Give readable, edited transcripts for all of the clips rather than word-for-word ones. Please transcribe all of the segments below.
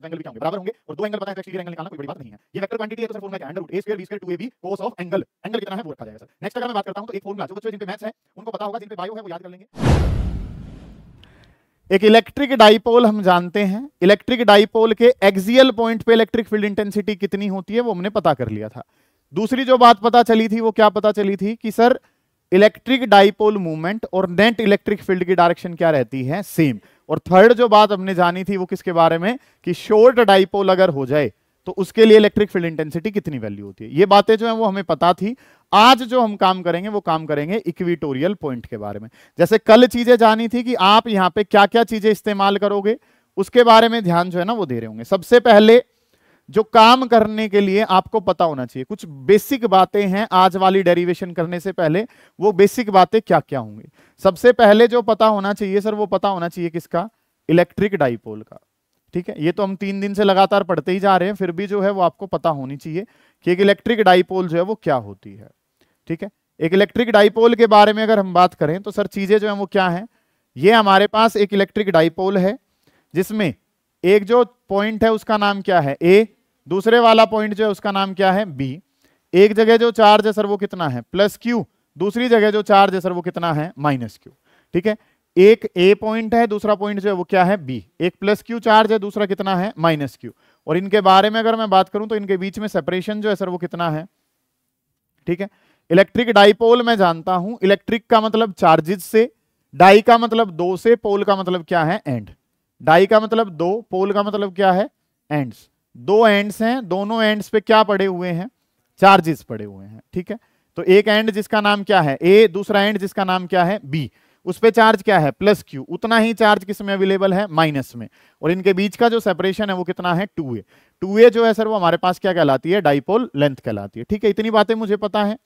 Angle भी क्या होंगे, बराबर होंगे, और दो एंगल पता है तो एक्सटीरियर एंगल निकालना कोई बड़ी बात नहीं है। ये वेक्टर क्वांटिटी है तो सर फॉर्मूला क्या है, √a square b square 2ab cos of angle, angle कितना है वो रखा जाएगा सर। नेक्स्ट अगर मैं बात करता हूं तो एक फॉर्मूला जो बच्चों जिन पे मैथ्स है उनको पता होगा, जिन पे बायो है वो याद कर लेंगे। एक इलेक्ट्रिक डाइपोल हम जानते हैं, इलेक्ट्रिक डाइपोल के एक्सियल पॉइंट पे इलेक्ट्रिक फील्ड इंटेंसिटी कितनी होती है वो हमने पता कर लिया था। दूसरी जो बात पता चली थी वो क्या पता चली थी कि सर इलेक्ट्रिक डाइपोल मूवमेंट और नेट इलेक्ट्रिक फील्ड की डायरेक्शन क्या रहती है, सेम। और थर्ड जो बात हमने जानी थी वो किसके बारे में, कि शॉर्ट डाइपोल अगर हो जाए तो उसके लिए इलेक्ट्रिक फील्ड इंटेंसिटी कितनी वैल्यू होती है। ये बातें जो है वो हमें पता थी। आज जो हम काम करेंगे वो काम करेंगे इक्विटोरियल पॉइंट के बारे में। जैसे कल चीजें जानी थी कि आप यहां पे क्या क्या चीजें इस्तेमाल करोगे, उसके बारे में ध्यान जो है ना वो दे रहे होंगे। सबसे पहले जो काम करने के लिए आपको पता होना चाहिए, कुछ बेसिक बातें हैं आज वाली डेरिवेशन करने से पहले, वो बेसिक बातें क्या क्या होंगी। सबसे पहले जो पता होना चाहिए सर, वो पता होना चाहिए किसका, इलेक्ट्रिक डाइपोल का। ठीक है, ये तो हम 3 दिन से लगातार पढ़ते ही जा रहे हैं, फिर भी जो है वो आपको पता होनी चाहिए कि एक इलेक्ट्रिक डाइपोल जो है वो क्या होती है। ठीक है, एक इलेक्ट्रिक डाइपोल के बारे में अगर हम बात करें तो सर चीजें जो है वो क्या है, ये हमारे पास एक इलेक्ट्रिक डाइपोल है जिसमें एक जो पॉइंट है उसका नाम क्या है, ए, दूसरे वाला पॉइंट जो है उसका नाम क्या है, बी। एक जगह जो चार्ज है सर वो कितना है, +q, दूसरी जगह जो चार्ज है सर वो कितना है, -q। ठीक है, एक ए पॉइंट है, दूसरा पॉइंट जो है वो क्या है, बी। एक +q चार्ज है, दूसरा कितना है, -q। और इनके बारे में अगर मैं बात करूं तो इनके बीच में सेपरेशन जो है सर वो कितना है। ठीक है, इलेक्ट्रिक डाइपोल मैं जानता हूं, इलेक्ट्रिक का मतलब चार्जेस से, डाई का मतलब 2 से, पोल का मतलब क्या है, एंड। डाई का मतलब 2, पोल का मतलब क्या है, एंड्स। 2 एंड्स हैं, दोनों एंड्स पे क्या पड़े हुए हैं, चार्जेस पड़े हुए हैं। ठीक है, तो एक एंड जिसका नाम क्या है ए, दूसरा एंड जिसका नाम क्या है बी, उस पे चार्ज क्या है, +q। उतना ही चार्ज किस में अवेलेबल है, माइनस में। और इनके बीच का जो सेपरेशन है वो कितना है, 2a। 2a जो है सर वो हमारे पास क्या कहलाती है, डाइपोल लेंथ कहलाती है। ठीक है, इतनी बातें मुझे पता है।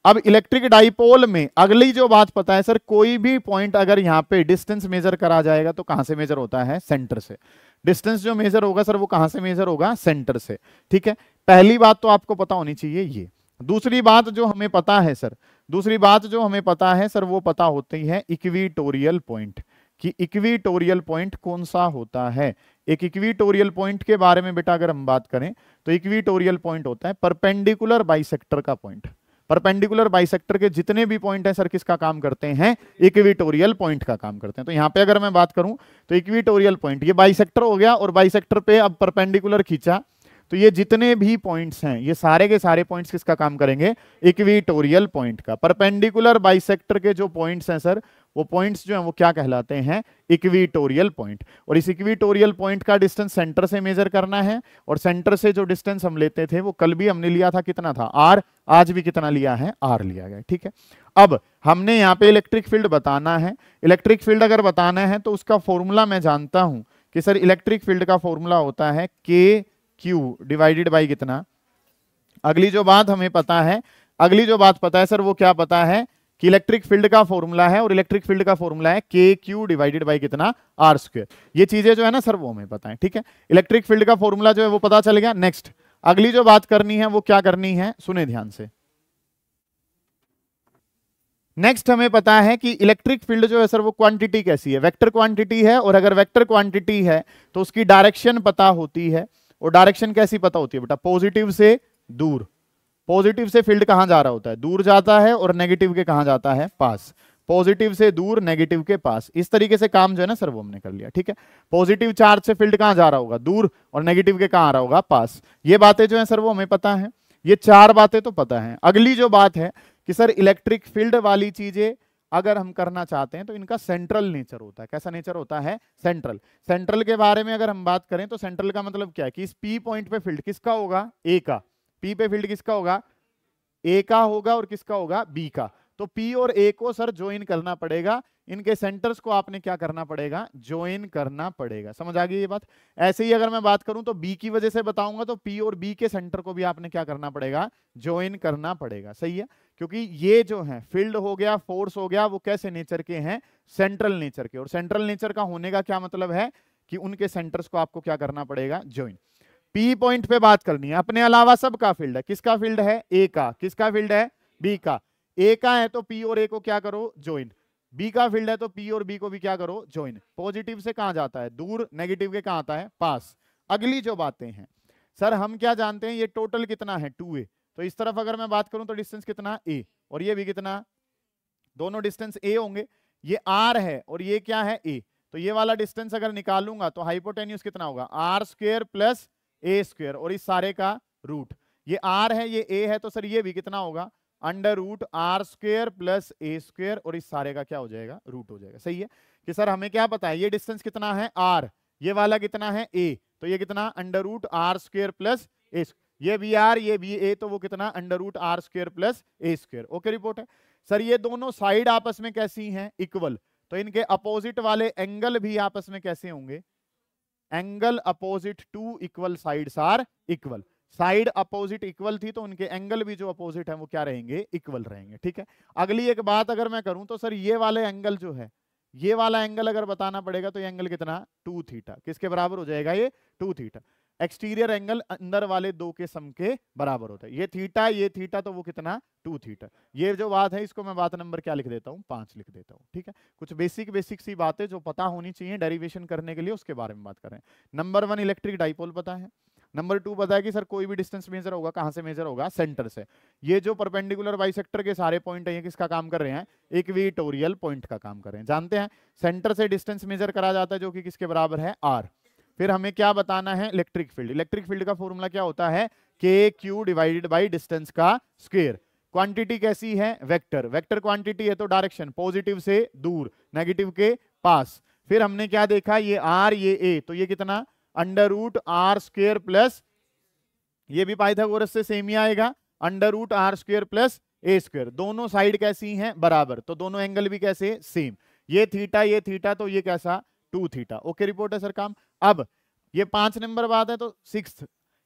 अब इलेक्ट्रिक डाइपोल में अगली जो बात पता है सर, कोई भी पॉइंट अगर यहाँ पे डिस्टेंस मेजर करा जाएगा तो कहां से मेजर होता है, सेंटर से। डिस्टेंस जो मेजर होगा सर वो कहां से मेजर होगा, सेंटर से। ठीक है, पहली बात तो आपको पता होनी चाहिए ये। दूसरी बात जो हमें पता है सर, दूसरी बात जो हमें पता है सर वो पता होती है इक्विटोरियल पॉइंट, कि इक्विटोरियल पॉइंट कौन सा होता है। एक इक्विटोरियल पॉइंट के बारे में बेटा अगर हम बात करें तो इक्विटोरियल पॉइंट होता है परपेंडिकुलर बाइसेक्टर का पॉइंट। परपेंडिकुलर बाइसेक्टर के जितने भी पॉइंट हैं सर किसका काम करते हैं, इक्विटोरियल पॉइंट का काम करते हैं। तो यहां पे अगर मैं बात करूं तो इक्विटोरियल पॉइंट ये बाइसेक्टर हो गया, और बाइसेक्टर पे अब परपेंडिकुलर खींचा तो ये जितने भी पॉइंट्स हैं ये सारे के सारे पॉइंट्स किसका काम करेंगे, इक्विटोरियल पॉइंट का। परपेंडिकुलर बाइसेक्टर के जो पॉइंट्स हैं सर वो पॉइंट्स जो हैं वो क्या कहलाते हैं, इक्विटोरियल पॉइंट। और इस इक्विटोरियल पॉइंट का डिस्टेंस सेंटर से मेजर करना है, और सेंटर से जो डिस्टेंस हम लेते थे वो कल भी हमने लिया था, कितना था, r। आज भी कितना लिया है, r लिया गया। ठीक है, अब हमने यहाँ पे इलेक्ट्रिक फील्ड बताना है। इलेक्ट्रिक फील्ड अगर बताना है तो उसका फॉर्मूला मैं जानता हूं कि सर इलेक्ट्रिक फील्ड का फॉर्मूला होता है KQ डिवाइडेड बाई कितना। अगली जो बात हमें पता है, अगली जो बात पता है सर वो क्या पता है, कि इलेक्ट्रिक फील्ड का फॉर्मूला है, और इलेक्ट्रिक फील्ड का फॉर्मूला है KQ डिवाइडेड बाई कितना, r²। ये चीजें जो है ना सर वो हमें पता है। ठीक है, इलेक्ट्रिक फील्ड का फॉर्मूला जो है वो पता चल गया। नेक्स्ट अगली जो बात करनी है वो क्या करनी है, सुने ध्यान से। नेक्स्ट हमें पता है कि इलेक्ट्रिक फील्ड जो है सर वो क्वांटिटी कैसी है, वेक्टर क्वांटिटी है। और अगर वेक्टर क्वांटिटी है तो उसकी डायरेक्शन पता होती है, और डायरेक्शन कैसी पता होती है बेटा, पॉजिटिव से दूर। पॉजिटिव से फील्ड कहां जा रहा होता है, दूर जाता है, और नेगेटिव के कहां जाता है, पास। पॉजिटिव से दूर, नेगेटिव के पास। इस तरीके से काम जो है ना सर वो हमने कर लिया। ठीक है, पॉजिटिव चार्ज से फील्ड कहां जा रहा होगा, दूर, और नेगेटिव के कहां आ रहा होगा, पास। ये बातें जो है सर वो हमें पता है, ये 4 बातें तो पता है। अगली जो बात है कि सर इलेक्ट्रिक फील्ड वाली चीजें अगर हम करना चाहते हैं तो इनका सेंट्रल नेचर होता है। कैसा नेचर होता है, सेंट्रल। सेंट्रल के बारे में अगर हम बात करें तो सेंट्रल का मतलब क्या है, कि इस P पॉइंट पे फील्ड किसका होगा, ए का। P पे फील्ड किसका होगा, ए का होगा, और किसका होगा, बी का। तो P और A को सर ज्वाइन करना पड़ेगा, इनके सेंटर्स को आपने क्या करना पड़ेगा, ज्वाइन करना पड़ेगा। समझ आ गई ये बात। ऐसे ही अगर मैं बात करूं तो B की वजह से बताऊंगा तो P और B के सेंटर को भी आपने क्या करना पड़ेगा, ज्वाइन करना पड़ेगा। सही है, क्योंकि ये जो है फील्ड हो गया, फोर्स हो गया, वो कैसे नेचर के हैं, सेंट्रल नेचर के। और सेंट्रल नेचर का होने का क्या मतलब है, कि उनके सेंटर्स को आपको क्या करना पड़ेगा, ज्वाइन। P पॉइंट पे बात करनी है, अपने अलावा सबका फील्ड है। किसका फील्ड है, A का। किसका फील्ड है, B का। A का है तो P और A को क्या करो, ज्वाइन। B का फील्ड है तो P और B को भी क्या करो, ज्वाइन। पॉजिटिव से कहां जाता है, दूर, नेगेटिव के कहां आता है, पास। अगली जो बातें हैं सर, हम क्या जानते हैं, ये टोटल कितना है 2a, तो इस तरफ अगर मैं बात करूं तो डिस्टेंस कितना a, और ये भी कितना, दोनों डिस्टेंस a होंगे, ये r है और ये क्या है a, तो ये वाला डिस्टेंस अगर निकालूंगा तो हाइपोटेन्यूज कितना होगा r square plus a square, और इस सारे का रूट, ये r है ये a है, तो सर ये भी कितना होगा under root R square plus ए स्क्वायर, और इस सारे का क्या हो जाएगा रूट हो जाएगा। सही है कि सर हमें क्या पता है, ये डिस्टेंस कितना है r, ये वाला कितना है a, तो ये कितना under root R square plus A, ये भी आर ये भी ए, तो वो कितना under root R square plus ए स्क्वायर। ओके रिपोर्ट है सर। ये दोनों साइड आपस में कैसी हैं, इक्वल, तो इनके अपोजिट वाले एंगल भी आपस में कैसे होंगे, angle opposite to equal sides are equal, side opposite equal थी तो उनके एंगल भी जो अपोजिट है वो क्या रहेंगे, इक्वल रहेंगे। ठीक है, अगली एक बात अगर मैं करूं तो सर ये वाले एंगल जो है, ये वाला एंगल अगर बताना पड़ेगा तो ये एंगल कितना 2 थीटा, किसके बराबर हो जाएगा, ये 2 थीटा। एक्सटीरियर एंगल अंदर वाले दो के सम के बराबर होता है, ये थीटा तो वो कितना 2 थीटा। ये जो बात है इसको मैं बात नंबर क्या लिख देता हूँ, 5 लिख देता हूँ। ठीक है, कुछ बेसिक सी बातें जो पता होनी चाहिए डेरिवेशन करने के लिए, उसके बारे में बात कर रहे हैं। नंबर 1 इलेक्ट्रिक डाइपोल पता है, नंबर 2 पता है कि सर कोई भी डिस्टेंस मेजर होगा कहां से मेजर होगा, सेंटर से। ये जो परपेंडिकुलर बाइसेक्टर के सारे पॉइंट है ये किसका काम कर रहे हैं, इक्विटोरियल पॉइंट का काम कर रहे हैं। जानते हैं सेंटर से डिस्टेंस मेजर करा जाता है जो कि किसके बराबर है, आर। फिर हमें क्या बताना है, इलेक्ट्रिक फील्ड। इलेक्ट्रिक फील्ड का फॉर्मूला क्या होता है, के क्यू डिवाइडेड बाई डिस्टेंस का स्क्वायर। क्वांटिटी कैसी है, वेक्टर, वेक्टर क्वांटिटी है तो डायरेक्शन पॉजिटिव से दूर, नेगेटिव के पास। फिर हमने क्या देखा, ये आर ये ए, तो ये कितना under root R square plus, ये भी पाइथागोरस से सेम ही आएगा, under root R square plus ए स्क्वायर। दोनों साइड कैसी हैं, बराबर, तो दोनों एंगल भी कैसे, सेम। ये थीटा तो ये कैसा 2 थीटा। ओके रिपोर्ट है सर काम। अब ये 5 नंबर बात है, तो 6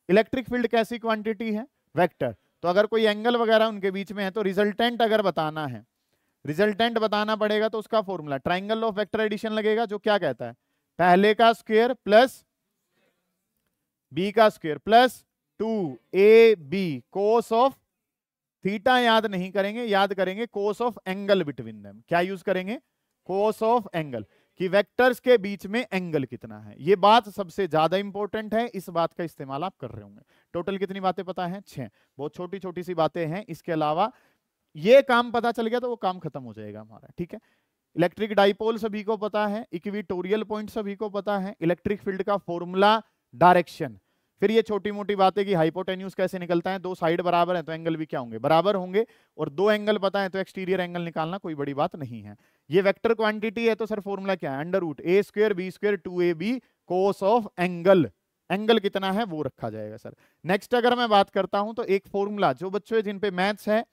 इलेक्ट्रिक फील्ड कैसी क्वांटिटी है, वेक्टर। तो अगर कोई एंगल वगैरह उनके बीच में है तो रिजल्टेंट अगर बताना है, रिजल्टेंट बताना पड़ेगा तो उसका formula triangle of vector addition लगेगा, जो क्या कहता है, पहले का स्क्वायर प्लस बी का square plus 2ab cos of theta. याद नहीं करेंगे, याद करेंगे cos of angle between them. क्या यूज करेंगे, कोस ऑफ एंगल, कि वेक्टर्स के बीच में एंगल कितना है। ये बात सबसे ज्यादा इंपॉर्टेंट है, इस बात का इस्तेमाल आप कर रहे होंगे। टोटल कितनी बातें पता है, 6। बहुत छोटी छोटी सी बातें हैं, इसके अलावा ये काम पता चल गया तो वो काम खत्म हो जाएगा हमारा। ठीक है, इलेक्ट्रिक डाइपोल सभी को पता है, इक्विटोरियल पॉइंट सभी को पता है, इलेक्ट्रिक फील्ड का फॉर्मूला, डायरेक्शन। फिर ये छोटी मोटी बातें कि हाइपोटेन्यूज कैसे निकलता है, दो साइड बराबर है तो एंगल भी क्या होंगे, बराबर होंगे, और दो एंगल पता है तो एक्सटीरियर एंगल निकालना कोई बड़ी बात नहीं है। ये वेक्टर क्वांटिटी है तो सर फॉर्मूला क्या है, under root A square B square 2ab cos of angle, angle कितना है वो रखा जाएगा सर। नेक्स्ट अगर मैं बात करता हूं तो एक फॉर्मूला जो बच्चों जिन पे मैथ्स है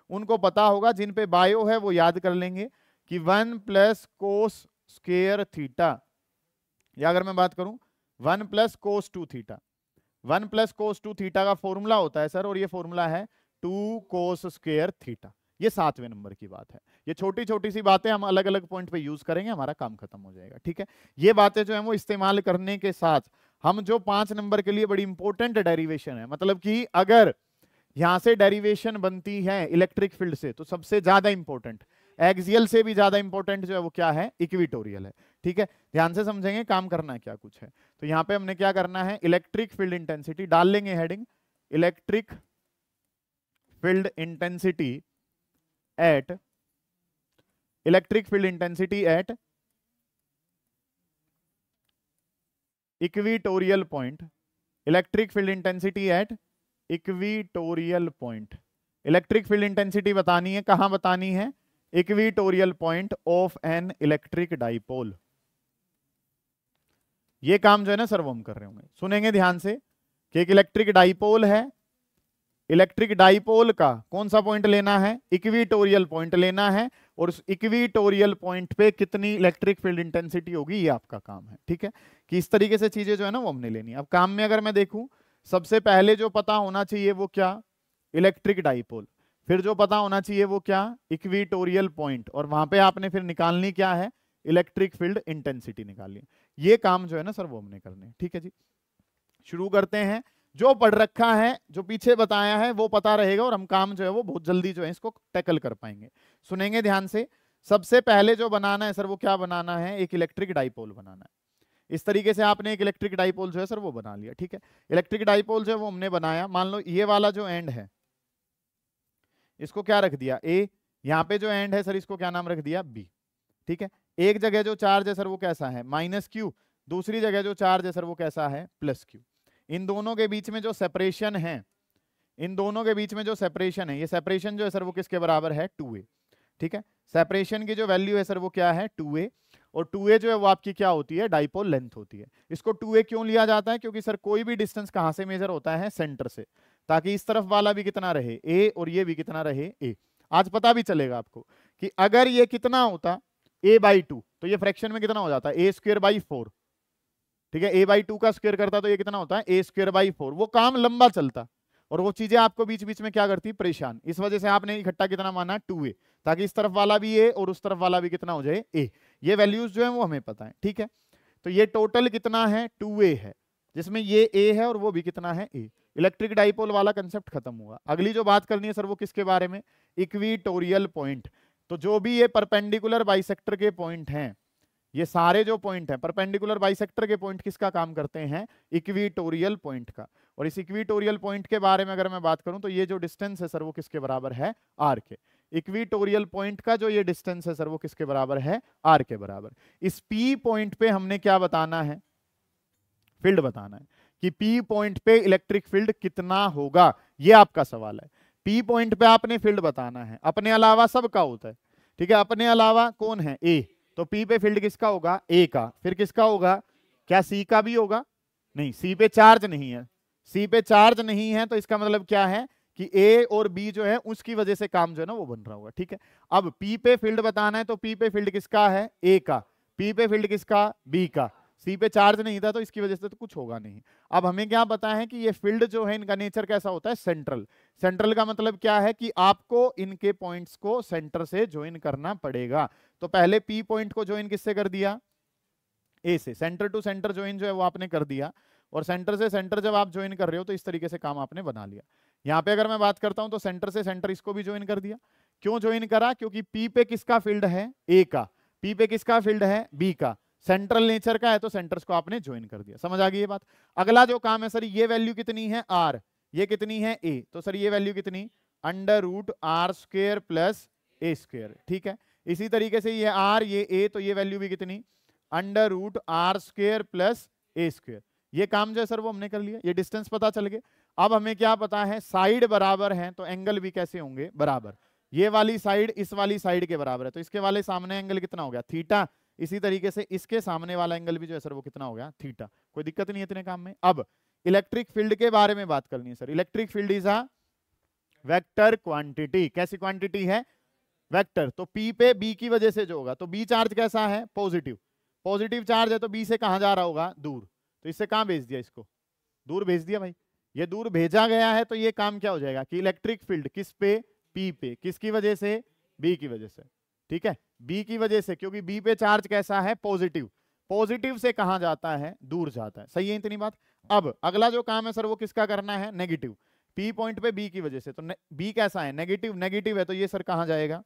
उनको पता होगा, जिन पे बायो है वो याद कर लेंगे कि 1 प्लस कोस स्क्वायर थीटा, या अगर मैं बात करूं 1 plus cos 2 theta, 1 plus cos 2 theta का फॉर्मूला होता है सर, और ये फॉर्मूला है 2 कोस स्क्वायर थीटा। ये 7वें नंबर की बात है। ये छोटी छोटी सी बातें हम अलग अलग पॉइंट पे यूज करेंगे, हमारा काम खत्म हो जाएगा। ठीक है, ये बातें जो है वो इस्तेमाल करने के साथ हम जो 5 नंबर के लिए बड़ी इंपॉर्टेंट डेरिवेशन है, मतलब कि अगर यहां से डेरिवेशन बनती है इलेक्ट्रिक फील्ड से तो सबसे ज्यादा इंपॉर्टेंट, एक्सियल से भी ज्यादा इंपॉर्टेंट जो है वो क्या है, इक्विटोरियल है। ठीक है, ध्यान से समझेंगे काम करना क्या कुछ है। तो यहां पे हमने क्या करना है, इलेक्ट्रिक फील्ड इंटेंसिटी डाल लेंगे heading, electric field intensity at, electric field intensity at equatorial point, electric field intensity at equatorial point. Electric field intensity बतानी है, कहां बतानी है, equatorial point of an electric dipole. ये काम जो है ना सर वो हम कर रहे होंगे। सुनेंगे ध्यान से कि एक इलेक्ट्रिक डाइपोल है, इलेक्ट्रिक डाइपोल का कौन सा पॉइंट लेना है, इक्विटोरियल पॉइंट लेना है, और उस इक्विटोरियल पॉइंट पे कितनी इलेक्ट्रिक फील्ड इंटेंसिटी होगी ये आपका काम है। ठीक है, कि इस तरीके से चीजें जो है ना वो हमने लेनी है। अब काम में अगर मैं देखूं, सबसे पहले जो पता होना चाहिए वो क्या, इलेक्ट्रिक डाइपोल। फिर जो पता होना चाहिए वो क्या, इक्विटोरियल पॉइंट, और वहां पे आपने फिर निकालनी क्या है, इलेक्ट्रिक फील्ड इंटेंसिटी निकालनी। ये काम जो है ना सर वो हमने करने। ठीक है जी, शुरू करते हैं। जो पढ़ रखा है, जो पीछे बताया है वो पता रहेगा, और हम काम जो है वो बहुत जल्दी जो है इसको टैकल कर पाएंगे। सुनेंगे ध्यान से। सबसे पहले जो बनाना है सर वो क्या बनाना है, एक इलेक्ट्रिक डाइपोल बनाना है। इस तरीके से आपने एक इलेक्ट्रिक डाइपोल जो है सर वो बना लिया। ठीक है, इलेक्ट्रिक डाइपोल जो है वो हमने बनाया। मान लो ये वाला जो एंड है इसको क्या रख दिया ए, यहाँ पे जो एंड है सर इसको क्या नाम रख दिया बी। ठीक है, एक जगह जो चार्ज है सर वो कैसा है माइनस क्यू, दूसरी जगह जो चार्ज है सर वो कैसा है प्लस क्यू। इन दोनों के बीच में जो सेपरेशन है, इन दोनों के बीच में जो सेपरेशन है, ये सेपरेशन जो है सर वो किसके बराबर है 2a। ठीक है, सेपरेशन की जो वैल्यू है सर वो क्या है 2a, और 2a जो है वो आपकी क्या होती है डाइपोल लेंथ होती है। इसको 2a क्यों लिया जाता है, क्योंकि सर कोई भी डिस्टेंस कहां से मेजर होता है सेंटर से, ताकि इस तरफ वाला भी कितना रहे a और ये भी कितना रहे a। आज पता भी चलेगा आपको कि अगर ये कितना होता a/2 तो ये फ्रैक्शन में कितना हो जाता है a²/4। ठीक है, a/2 का स्क्वायर करता तो ये कितना होता है a²/4। वो काम लंबा चलता और वो चीजें आपको बीच बीच में क्या करती परेशान। इस वजह से आपने इकट्ठा कितना माना 2a, ताकि इस तरफ वाला भी a और उस तरफ वाला भी कितना हो जाए a। ये वैल्यूज जो है वो हमें पता है। ठीक है, तो ये टोटल कितना है 2a है, जिसमें ये a है और वो भी कितना है a। इलेक्ट्रिक डाइपोल वाला कंसेप्ट खत्म हुआ। अगली जो बात करनी है सर वो किसके बारे में, इक्विटोरियल पॉइंट। तो जो भी ये परपेंडिकुलर बाइसेक्टर के पॉइंट हैं, ये सारे जो पॉइंट हैं परपेंडिकुलर बाइसेक्टर के पॉइंट किसका काम करते हैं इक्विटोरियल पॉइंट का। और इस इक्विटोरियल पॉइंट के बारे में अगर मैं बात करूं तो ये जो डिस्टेंस है सर वो किसके बराबर है आर के। इक्विटोरियल पॉइंट का जो ये डिस्टेंस है सर वो किसके बराबर है आर के बराबर। इस पी पॉइंट पे हमने क्या बताना है फील्ड बताना है कि पी पॉइंट पे इलेक्ट्रिक फील्ड कितना होगा, ये आपका सवाल है। पी पॉइंट पे आपने फील्ड बताना है, अपने अलावा सबका होता है। ठीक है, अपने अलावा कौन है ए, तो पी पे फील्ड किसका होगा ए का, फिर किसका होगा क्या सी का भी होगा, नहीं सी पे चार्ज नहीं है, सी पे चार्ज नहीं है तो इसका मतलब क्या है कि ए और बी जो है उसकी वजह से काम जो है ना वो बन रहा होगा। ठीक है, अब पी पे फील्ड बताना है तो पी पे फील्ड किसका है ए का, पी पे फील्ड किसका बी का, सी पे चार्ज नहीं था तो इसकी वजह से तो कुछ होगा नहीं। अब हमें क्या पता है कि ये फील्ड जो है इनका नेचर कैसा होता है सेंट्रल। सेंट्रल का मतलब क्या है कि आपको इनके पॉइंट्स को सेंटर से ज्वाइन करना पड़ेगा। तो पहले पी पॉइंट को ज्वाइन किससे कर दिया ए से, सेंटर टू सेंटर ज्वाइन जो है वो आपने कर दिया, और सेंटर से सेंटर जब आप ज्वाइन कर रहे हो तो इस तरीके से काम आपने बना लिया। यहाँ पे अगर मैं बात करता हूं तो सेंटर से सेंटर इसको भी ज्वाइन कर दिया। क्यों ज्वाइन करा, क्योंकि पी पे किसका फील्ड है ए का, पी पे किसका फील्ड है बी का, सेंट्रल नेचर का है तो सेंटर्स को आपने ज्वाइन कर दिया। समझ आ गई ये बात। अगला जो काम है सर ये वैल्यू कितनी है आर, ये कितनी है ए, तो सर ये वैल्यू कितनी √r² प्लस a²। ठीक है, इसी तरीके से ये आर ये ए तो ये वैल्यू भी कितनी √r² प्लस a²। ये काम जो है सर वो हमने कर लिया, ये डिस्टेंस पता चल गए। अब हमें क्या पता है साइड बराबर है तो एंगल भी कैसे होंगे बराबर। ये वाली साइड इस वाली साइड के बराबर है तो इसके वाले सामने एंगल कितना हो गया थीटा, इसी तरीके से इसके सामने वाला एंगल भी जो है सर वो कितना हो गया थीटा। कोई दिक्कत नहीं है इतने काम में। अब इलेक्ट्रिक फील्ड के बारे में बात करनी है sir. Electric field is a vector quantity. कैसी क्वांटिटी है वेक्टर। तो पी पे बी की वजह से जो होगा, तो बी चार्ज कैसा है पॉजिटिव, पॉजिटिव चार्ज है तो बी से कहां जा रहा होगा दूर, तो इससे कहां भेज दिया इसको दूर भेज दिया भाई। ये दूर भेजा गया है तो ये काम क्या हो जाएगा कि इलेक्ट्रिक फील्ड किस पे पी पे, किसकी वजह से बी की वजह से। ठीक है, बी की वजह से, क्योंकि बी पे चार्ज कैसा है पॉजिटिव, पॉजिटिव से कहां जाता है दूर जाता है। सही है इतनी बात। अब अगला जो काम है सर वो किसका करना है नेगेटिव, पी पॉइंट पे बी की वजह से, तो बी कैसा है नेगेटिव, नेगेटिव है तो ये सर कहां जाएगा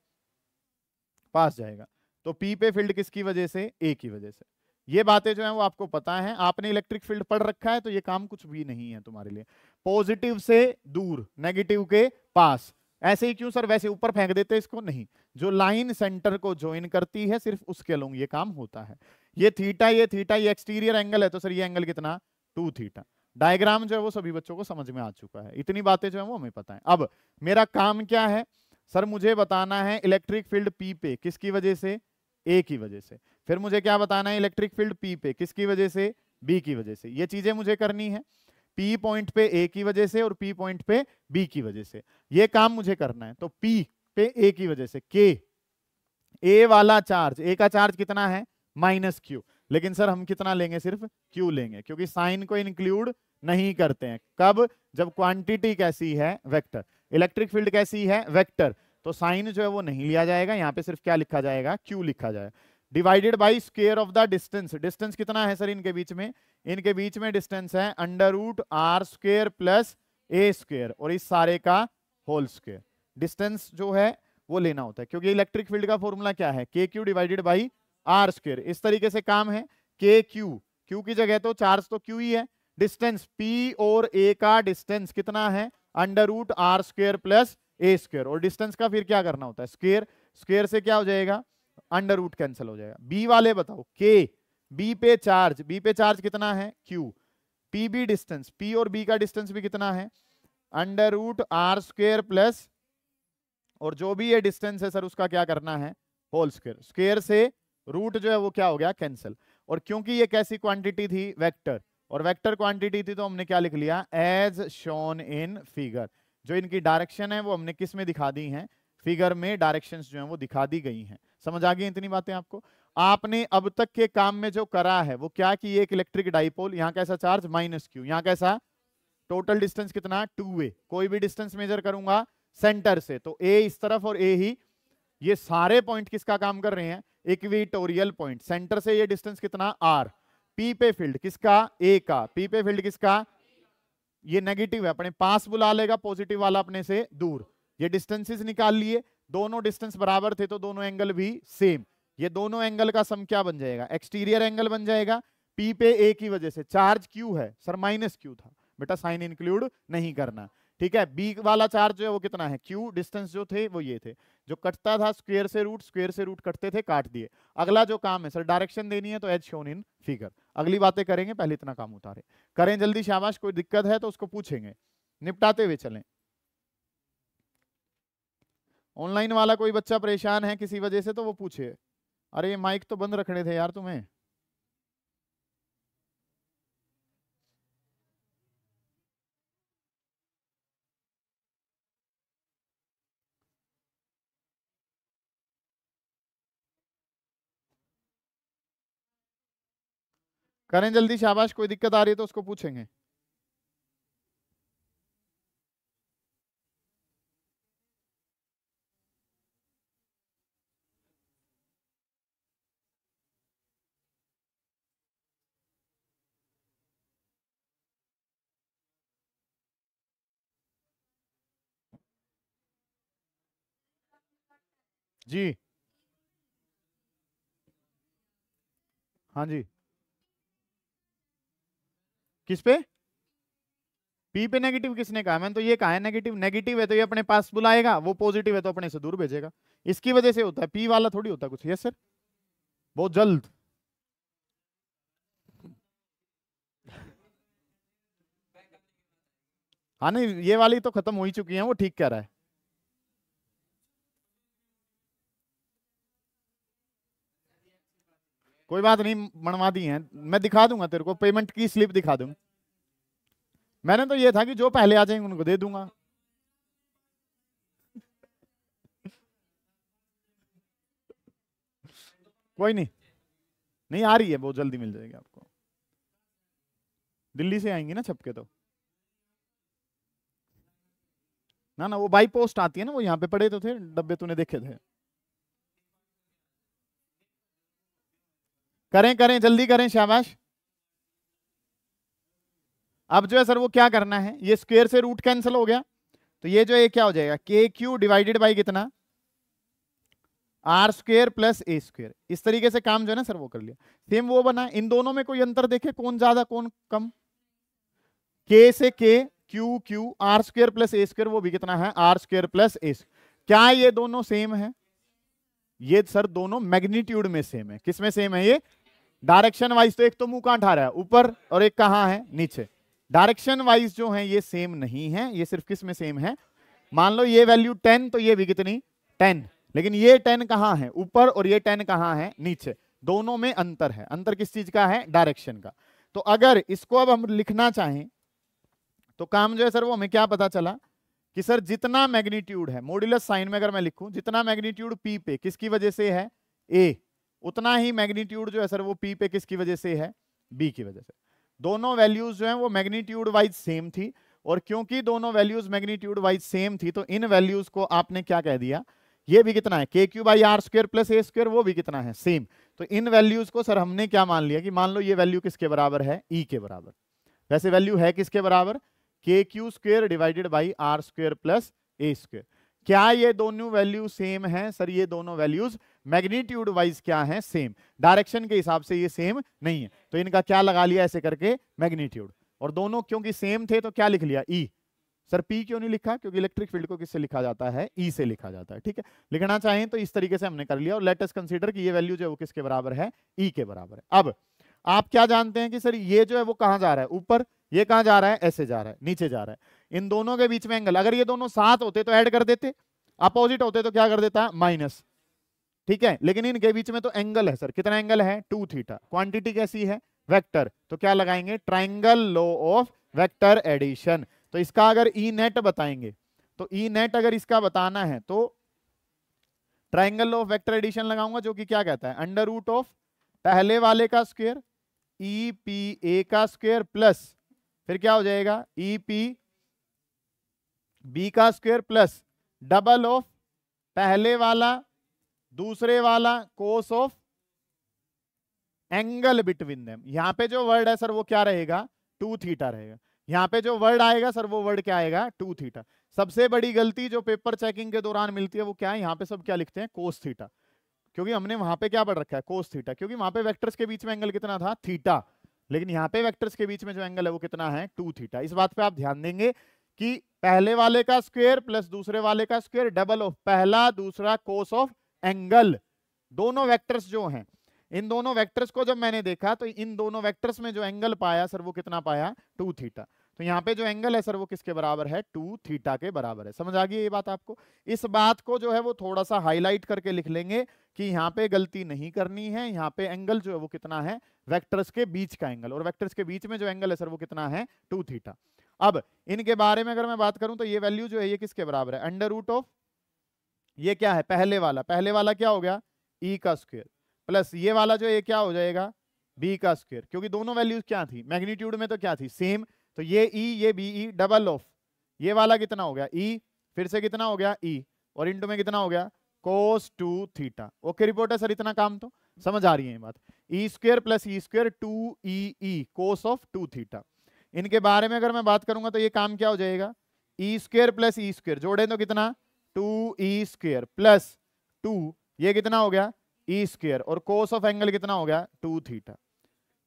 पास जाएगा। तो पी पे फील्ड किसकी वजह से ए की वजह से। ये बातें जो है वो आपको पता है, आपने इलेक्ट्रिक फील्ड पढ़ रखा है तो ये काम कुछ भी नहीं है तुम्हारे लिए। पॉजिटिव से दूर नेगेटिव के पास, ऐसे ही क्यों सर वैसे ऊपर फेंक देते इसको, नहीं, जो लाइन सेंटर को ज्वाइन करती है सिर्फ उसके अलोंग ये काम होता है। ये थीटा ये एक्सटीरियर एंगल है तो सर ये एंगल कितना 2 थीटा। डायग्राम जो है वो सभी बच्चों को समझ में आ चुका है, इतनी बातें जो है वो हमें पता है। अब मेरा काम क्या है सर, मुझे बताना है इलेक्ट्रिक फील्ड पी पे किसकी वजह से ए की वजह से, फिर मुझे क्या बताना है इलेक्ट्रिक फील्ड पी पे किसकी वजह से बी की वजह से। ये चीजें मुझे करनी है, पी पॉइंट पे ए की वजह से और पी पॉइंट पे बी की वजह से, ये काम मुझे करना है। तो पी पे ए की वजह से के, ए वाला चार्ज, ए का चार्ज कितना है -q, लेकिन सर हम कितना लेंगे सिर्फ q लेंगे, क्योंकि साइन को इंक्लूड नहीं करते हैं। कब, जब क्वांटिटी कैसी है वेक्टर, इलेक्ट्रिक फील्ड कैसी है वेक्टर, तो साइन जो है वो नहीं लिया जाएगा, यहाँ पे सिर्फ क्या लिखा जाएगा q लिखा जाएगा, divided by square of the distance. Distance कितना है सर इनके बीच में, इनके बीच में डिस्टेंस है √r² प्लस a², और इस सारे का होल स्क्वायर। डिस्टेंस जो है वो लेना होता है, क्योंकि इलेक्ट्रिक फील्ड का फॉर्मूला क्या है kq डिवाइडेड बाई r²। इस तरीके से काम है kq, क्यू की जगह तो चार्ज तो क्यू ही है। डिस्टेंस पी और ए का डिस्टेंस कितना है, under root R square plus ए स्क्वायर, और डिस्टेंस का फिर क्या करना होता है, स्क्वायर, स्क्वायर से क्या हो जाएगा, अंडर रूट कैंसिल हो जाएगा। बी वाले बताओ, के बी पे चार्ज कितना है, Q, P B distance, P और बी का डिस्टेंस भी कितना है, under root R square plus, और जो भी ये डिस्टेंस है सर उसका क्या करना है, होल स्क्वायर, स्क्वायर से रूट जो है वो क्या हो गया, कैंसिल। और क्योंकि ये कैसी क्वांटिटी थी, वेक्टर, और वेक्टर क्वांटिटी थी तो हमने क्या लिख लिया, एज शोन इन फिगर। जो इनकी डायरेक्शन है वो हमने किस में दिखा दी हैं, फिगर में डायरेक्शंस जो हैं वो दिखा दी गई हैं। समझ आ गई इतनी बातें आपको। आपने अब तक के काम में जो करा है वो क्या, कि एक इलेक्ट्रिक डाइपोल, यहाँ कैसा चार्ज माइनस क्यू, यहाँ कैसा, टोटल डिस्टेंस कितना 2a, कोई भी डिस्टेंस मेजर करूंगा सेंटर से तो a इस तरफ और a ही, ये सारे पॉइंट किसका काम कर रहे हैं, इक्वेटोरियल पॉइंट, सेंटर से ये डिस्टेंस कितना r, p पे फील्ड किसका, a का, p पे फील्ड किसका, ये नेगेटिव है, अपने पास बुला लेगा, पॉजिटिव वाला अपने से दूर, ये डिस्टेंसेस निकाल लिए, दोनों डिस्टेंस बराबर थे तो दोनों एंगल भी सेम, ये दोनों एंगल का सम क्या बन जाएगा, एक्सटीरियर एंगल बन जाएगा। p पे a की वजह से चार्ज q है सर, माइनस q था बेटा, साइन इंक्लूड नहीं करना, ठीक है। बी वाला चार्ज जो है वो कितना है, क्यू, डिस्टेंस जो थे वो ये थे, जो कटता था स्क्वायर से रूट कटते थे, काट दिए। अगला जो काम है सर डायरेक्शन देनी है तो एज शोन इन फिगर, अगली बातें करेंगे, पहले इतना काम उतारे, करें जल्दी शाबाश, कोई दिक्कत है तो उसको पूछेंगे, निपटाते हुए चलें। ऑनलाइन वाला कोई बच्चा परेशान है किसी वजह से तो वो पूछे, अरे ये माइक तो बंद रखने थे यार तुम्हें। करें जल्दी शाबाश, कोई दिक्कत आ रही है तो उसको पूछेंगे। जी हाँ जी, किस पे, पी पे नेगेटिव किसने कहा, मैंने तो ये कहा है नेगेटिव, नेगेटिव है तो ये अपने पास बुलाएगा, वो पॉजिटिव है तो अपने से दूर भेजेगा, इसकी वजह से होता है, पी वाला थोड़ी होता कुछ। यस सर, बहुत जल्द। हाँ नहीं, ये वाली तो खत्म हो ही चुकी है, वो ठीक कह रहा है। कोई बात नहीं, बनवा दी है, मैं दिखा दूंगा तेरे को, पेमेंट की स्लिप दिखा दूंगा। मैंने तो ये था कि जो पहले आ जाएंगे उनको दे दूंगा। कोई नहीं, नहीं आ रही है, बहुत जल्दी मिल जाएगी आपको, दिल्ली से आएंगी ना छपके तो, ना ना वो बाई पोस्ट आती है ना, वो यहाँ पे पड़े तो थे डब्बे, तूने देखे थे। करें करें जल्दी करें शाबाश। अब जो है सर वो क्या करना है, ये स्क्वायर से रूट कैंसिल हो गया, तो ये जो है क्या हो जाएगा, के क्यू डिवाइडेड बाई कितना, आर स्क्वायर प्लस ए स्क्वायर। इस तरीके से काम जो है ना सर वो कर लिया। सेम वो बना, इन दोनों में कोई अंतर देखे, कौन ज्यादा कौन कम, के से के, Q Q, R square plus ए स्क्वायर, वो भी कितना है, आर स्क्वायर प्लस ए। क्या ये दोनों सेम है, ये सर दोनों मैग्नीट्यूड में सेम है। किस में सेम है, ये डायरेक्शन वाइज तो एक तो मुंह कहां उठा रहा है, ऊपर, और एक कहां है, नीचे। डायरेक्शन वाइज जो है ये सेम नहीं है, ये सिर्फ किस में सेम है, मान लो ये वैल्यू 10 तो ये भी कितनी 10, लेकिन ये 10 कहां है, ऊपर, और ये 10 कहां है, नीचे। दोनों में अंतर है। अंतर किस चीज का है, डायरेक्शन का। तो अगर इसको अब हम लिखना चाहें तो काम जो है सर वो हमें क्या पता चला कि सर जितना मैग्नीट्यूड है, मॉड्यूलस साइन में अगर मैं लिखूं, जितना मैग्नीट्यूड पी पे किसकी वजह से है, ए, उतना ही मैग्नीट्यूड जो है सर वो पी पे किसकी वजह से है, बी की वजह से। दोनों वैल्यूज जो हैं वो मैग्नीट्यूड वाइज सेम थी, और क्योंकि दोनों वैल्यूज मैग्नीट्यूड वाइज सेम थी तो इन वैल्यूज को आपने क्या कह दिया, ये भी कितना है, के Q by are square plus A square, वो भी कितना है, सेम। तो इन वैल्यूज को सर हमने क्या मान लिया कि मान लो ये वैल्यू किसके बराबर है, ई के बराबर। वैसे वैल्यू है किसके बराबर, K Q square divided by are square plus A square. क्या ये दोनों वैल्यू सेम है, सर ये दोनों वैल्यूज मैग्नीट्यूड वाइज क्या है, सेम। डायरेक्शन के हिसाब से ये सेम नहीं है, तो इनका क्या लगा लिया ऐसे करके, मैग्नीट्यूड। और दोनों क्योंकि सेम थे तो क्या लिख लिया, ई। सर पी क्यों नहीं लिखा, क्योंकि इलेक्ट्रिक फील्ड को किससे लिखा जाता है, ई से लिखा जाता है। ठीक है, लिखना चाहें तो इस तरीके से हमने कर लिया। और लेट अस कंसीडर कि ये वैल्यू जो है वो किसके बराबर है, ई के बराबर है। अब आप क्या जानते हैं कि सर ये जो है वो कहां जा रहा है, ऊपर, ये कहां जा रहा है, ऐसे जा रहा है, नीचे जा रहा है। इन दोनों के बीच में एंगल, अगर ये दोनों साथ होते तो ऐड कर देते, अपोजिट होते तो क्या कर देता, माइनस। ठीक है, लेकिन इनके बीच में तो एंगल है सर, कितना एंगल है, 2 थीटा। क्वांटिटी कैसी है, वेक्टर, तो क्या लगाएंगे, triangle law of vector addition. तो इसका अगर ई नेट बताएंगे, तो ई नेट अगर इसका बताना है तो triangle law of vector addition लगाऊंगा, जो कि क्या कहता है, अंडर रूट ऑफ पहले वाले का स्क्वायर ई पी ए का स्क्वायर प्लस फिर क्या हो जाएगा, ई पी बी का स्क्वायर प्लस डबल ऑफ पहले वाला दूसरे वाला कोस ऑफ एंगल बिटवीन देम। यहां पे जो वर्ड है सर वो क्या रहेगा, 2 थीटा रहेगा। यहां पे जो वर्ड आएगा सर वो वर्ड क्या आएगा, 2 थीटा। सबसे बड़ी गलती जो पेपर चेकिंग के दौरान मिलती है वो क्या है, यहां पे सब क्या लिखते हैं, कोस थीटा, क्योंकि हमने वहां पे क्या पढ़ रखा है, कोस थीटा, क्योंकि वहां पे वेक्टर्स के बीच में एंगल कितना था, थीटा। लेकिन यहाँ पे वेक्टर्स के बीच में जो एंगल है वो कितना है, 2 थीटा। इस बात पे आप ध्यान देंगे कि पहले वाले का स्क्वायर प्लस दूसरे वाले का स्क्वायर डबल ऑफ पहला दूसरा कोस ऑफ एंगल। दोनों वेक्टर्स जो हैं, इन दोनों वेक्टर्स को जब मैंने देखा तो इन दोनों वेक्टर्स में जो एंगल पाया सर वो कितना पाया, 2 थीटा। तो यहाँ पे जो एंगल है सर वो किसके बराबर है, 2 थीटा के बराबर है। समझ आ गई ये बात आपको। इस बात को जो है वो थोड़ा सा हाईलाइट करके लिख लेंगे कि यहाँ पे गलती नहीं करनी है। यहाँ पे एंगल जो है वो कितना है, वेक्टर्स के बीच का एंगल, और वेक्टर्स के बीच में जो एंगल है सर वो कितना है, 2 थीटा। अब इनके बारे में अगर मैं बात करूं तो ये वैल्यू जो है ये किसके बराबर है, अंडर रूट ऑफ, ये क्या है, पहले वाला क्या हो गया, ई का स्क्वायर प्लस ये वाला जो ये क्या हो जाएगा, बी का स्क्वायर। क्योंकि दोनों वैल्यूज क्या थी, मैग्नीट्यूड में तो क्या थी, सेम। तो ये ई ये बी ई डबल ऑफ ये वाला कितना हो गया, ई फिर से कितना हो गया, ई और इंटू में कितना हो गया, cos 2 theta. Okay reporter sir, इतना काम तो समझ आ रही है ये बात। E square plus E square 2 E cos of 2 theta. इनके बारे में अगर मैं बात करूंगा तो ये काम क्या हो जाएगा, ई स्क्वायर प्लस ई स्क्वायर जोड़े तो कितना, 2 ई स्क्वायर प्लस 2 ये कितना हो गया, ई स्क्वायर और कोस ऑफ एंगल कितना हो गया, 2 theta.